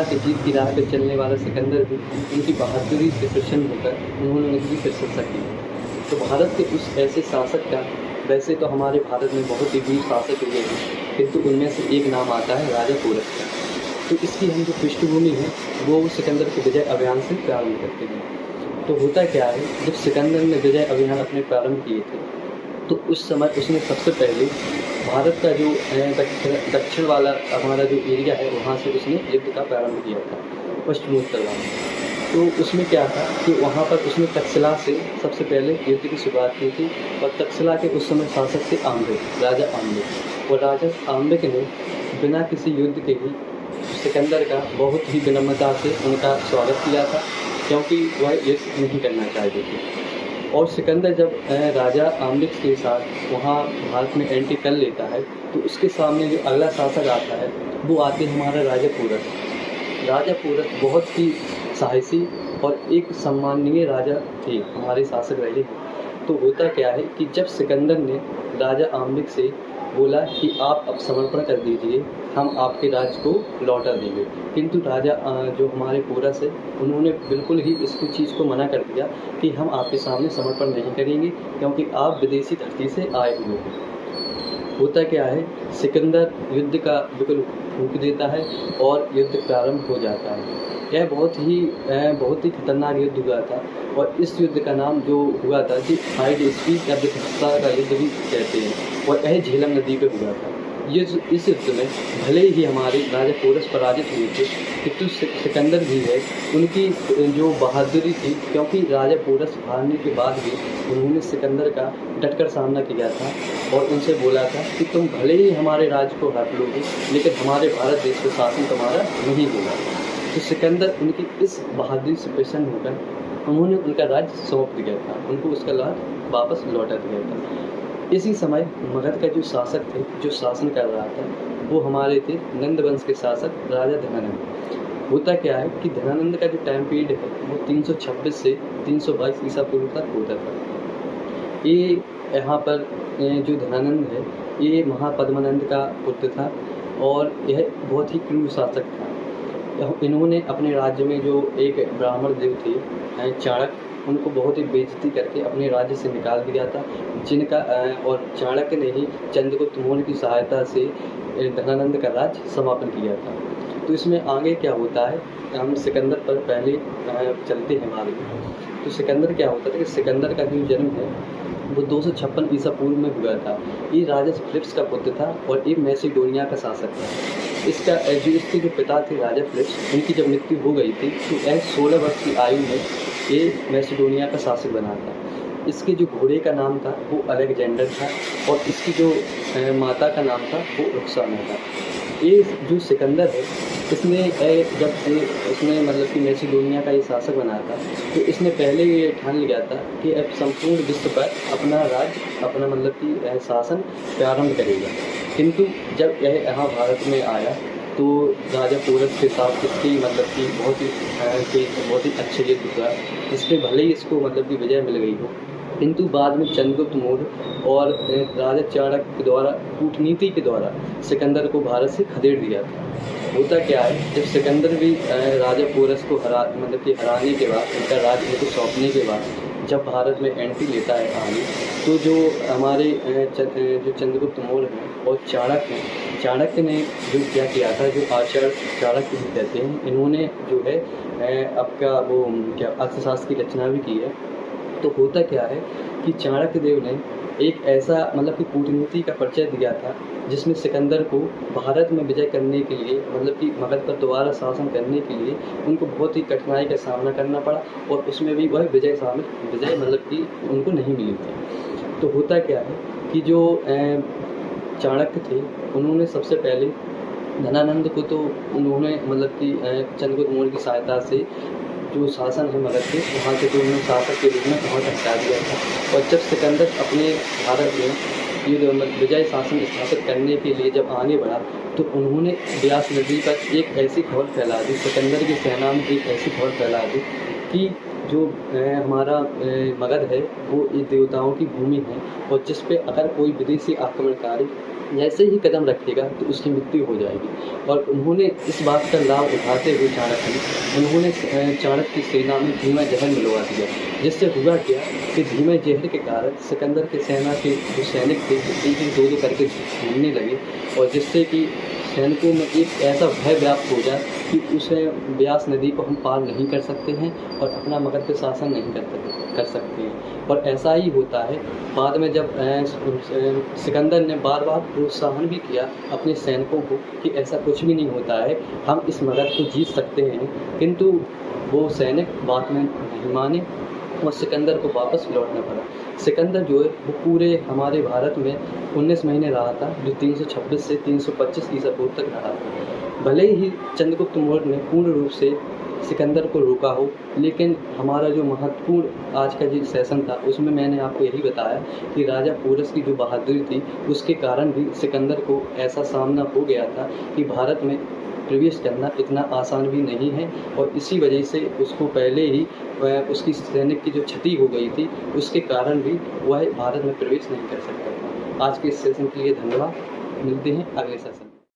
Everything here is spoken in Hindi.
कि जीत की राह पे चलने वाला सिकंदर भी उनकी बहादुरी से प्रसन्न होकर उन्होंने उनकी प्रशंसा की। तो भारत के उस ऐसे शासक का, वैसे तो हमारे भारत में बहुत ही वीर शासक हुए हैं, किंतु उनमें से एक नाम आता है राजा पोरस का। तो इसकी हम जो पृष्ठभूमि है वो सिकंदर के विजय अभियान से प्रारंभ करते हैं। तो होता क्या है, जब सिकंदर ने विजय अभियान अपने प्रारंभ किए थे तो उस समय उसने सबसे पहले भारत का जो दक्षिण वाला हमारा जो एरिया है वहाँ से उसने युद्ध का प्रारंभ किया था, पश्चिमोत्तर वाला। तो उसमें क्या था कि वहाँ पर उसने तक्षशिला से सबसे पहले युद्ध की शुरुआत की थी। और तक्षशिला के उस समय शासक थे आम्बिक, राजा आम्बिक। और राजा आम्बिक ने बिना किसी युद्ध के ही सिकंदर का बहुत ही विनम्रता से उनका स्वागत किया था, क्योंकि वह युद्ध नहीं करना चाहते थे। और सिकंदर जब राजा आम्बिक के साथ वहाँ भारत में एंट्री कर लेता है तो उसके सामने जो अगला शासक आता है वो आते हैं हमारा राजा पोरस। राजा पोरस बहुत ही साहसी और एक सम्माननीय राजा थे, हमारे शासक रहे। तो होता क्या है कि जब सिकंदर ने राजा आम्बिक से बोला कि आप अब समर्पण कर दीजिए, हम आपके राज्य को लौटा देंगे, किंतु राजा जो हमारे पोरस है उन्होंने बिल्कुल ही इसको चीज़ को मना कर दिया कि हम आपके सामने समर्पण नहीं करेंगे, क्योंकि आप विदेशी धरती से आए हुए हैं। होता क्या है, सिकंदर युद्ध का बिल्कुल फूंक देता है और युद्ध प्रारंभ हो जाता है। यह बहुत ही खतरनाक युद्ध हुआ था। और इस युद्ध का नाम जो हुआ था कि हाइड स्पीड या विध्वंसता का युद्ध भी कहते हैं, और यह झेलम नदी पे हुआ था। इस युद्ध में भले ही हमारे राजा पोरस पराजित हुए थे, किंतु सिकंदर भी है, उनकी जो बहादुरी थी, क्योंकि राजा पोरस हारने के बाद भी उन्होंने सिकंदर का डटकर सामना किया था और उनसे बोला था कि तुम भले ही हमारे राज्य को हर लोगे, लेकिन हमारे भारत देश का शासन तुम्हारा नहीं होगा। तो सिकंदर उनकी इस बहादुरी से प्रसन्न होकर उन्होंने उनका राज्य सौंप दिया था, उनको उसका राज्य वापस लौटा दिया था। इसी समय मगध का जो शासक थे, जो शासन कर रहा था, वो हमारे थे नंद वंश के शासक राजा धनानंद। होता क्या है कि धनानंद का जो टाइम पीरियड है वो 326 से 322 ईसा पूर्व तक होता था। ये यहाँ पर जो धनानंद है ये महापद्मानंद का पुत्र था और यह बहुत ही क्रूर शासक था। इन्होंने अपने राज्य में जो एक ब्राह्मण देव थे चाणक्य, उनको बहुत ही बेइज्जती करके अपने राज्य से निकाल दिया था, जिनका और चाणक्य ने ही चंद्रगुप्त मौर्य की सहायता से धनानंद का राज्य समापन किया था। तो इसमें आगे क्या होता है, हम सिकंदर पर पहले चलते हैं आगे। तो सिकंदर क्या होता था कि सिकंदर का जो जन्म है वो 256 ईसा पूर्व में हुआ था। ये राजा फिलिप्स का पुत्र था और ये मैसिडोनिया का शासक था। इसके जो पिता थे राजा फिलिप्स, उनकी जब मृत्यु हो गई थी तो 16 वर्ष की आयु में ये मैसिडोनिया का शासक बना था। इसके जो घोड़े का नाम था वो अलेक्जेंडर था और इसकी जो माता का नाम था वो रुक्साना था। ये जो सिकंदर है इसने उसने मतलब कि मैसिडोनिया का ये शासक बना था, तो इसने पहले ये ठान लिया था कि अब संपूर्ण विश्व पर अपना राज्य, अपना मतलब कि शासन प्रारंभ करेगा। किंतु जब यह यहाँ भारत में आया तो राजा पोरस के साथ इसकी मतलब कि बहुत ही अच्छे युद्ध हुआ, जिसमें भले ही इसको मतलब कि विजय मिल गई हो, किंतु बाद में चंद्रगुप्त मौर्य और राजा चाणक्य के द्वारा कूटनीति के द्वारा सिकंदर को भारत से खदेड़ दिया था। होता क्या है, जब सिकंदर भी राजा पोरस को हराने के बाद, उनका राज्य को सौंपने के बाद जब भारत में एंट्री लेता है आगे, तो जो हमारे जो चंद्रगुप्त मौर्य हैं और चाणक्य ने जो क्या किया था, जो आचार्य चाणक्य भी कहते हैं, इन्होंने जो है आपका वो क्या अर्थशास्त्र की रचना भी की है। तो होता क्या है कि चाणक्य देव ने एक ऐसा मतलब कि कूटनीति का परिचय दिया था जिसमें सिकंदर को भारत में विजय करने के लिए, मतलब कि मगध पर दोबारा शासन करने के लिए उनको बहुत ही कठिनाई का सामना करना पड़ा और उसमें भी वह विजय मतलब कि उनको नहीं मिली थी। तो होता क्या है कि जो चाणक्य थे उन्होंने सबसे पहले धनानंद को तो उन्होंने मतलब कि चंद्रगुप्त मौर्य की सहायता से जो शासन है मगध के, वहाँ से तो उन्होंने शासक के रूप में वहाँ तक हटा दिया था। और जब सिकंदर अपने भारत में ये विजय शासन स्थापित करने के लिए जब आगे बढ़ा तो उन्होंने ब्यास नदी पर एक ऐसी खबर फैला दी, सिकंदर की सेना में एक ऐसी खबर फैला दी कि जो हमारा मगध है वो ये देवताओं की भूमि है और जिस पे अगर कोई विदेशी आक्रमणकारी जैसे ही कदम रखेगा तो उसकी मृत्यु हो जाएगी। और उन्होंने इस बात का लाभ उठाते हुए चाणक्य ने उन्होंने चाणक्य की सेना में धीमा जहर मिलवा दिया, जिससे हुआ क्या कि धीमे जहर के कारण सिकंदर की सेना के जो सैनिक थे एक-एक दो-दो करके झूमने लगे, और जिससे कि सैनिकों में एक ऐसा भय व्याप्त हो जाए कि उस ब्यास नदी को हम पार नहीं कर सकते हैं और अपना मगध पे शासन नहीं कर सकते हैं। और ऐसा ही होता है बाद में जब सिकंदर ने बार-बार प्रोत्साहन भी किया अपने सैनिकों को कि ऐसा कुछ भी नहीं होता है, हम इस मगध को जीत सकते हैं, किंतु वो सैनिक बात में नहीं माने और सिकंदर को वापस लौटना पड़ा। सिकंदर जो है वो पूरे हमारे भारत में 19 महीने रहा था, जो 326 से 325 ईसा पूर्व तक रहा था। भले ही चंद्रगुप्त मौर्य ने पूर्ण रूप से सिकंदर को रोका हो, लेकिन हमारा जो महत्वपूर्ण आज का जो सेशन था उसमें मैंने आपको यही बताया कि राजा पोरस की जो बहादुरी थी उसके कारण भी सिकंदर को ऐसा सामना हो गया था कि भारत में प्रवेश करना इतना आसान भी नहीं है, और इसी वजह से उसको पहले ही उसकी सैनिक की जो क्षति हो गई थी उसके कारण भी वह भारत में प्रवेश नहीं कर सकता था। आज के इस सेशन के लिए धन्यवाद। मिलते हैं अगले सेशन में।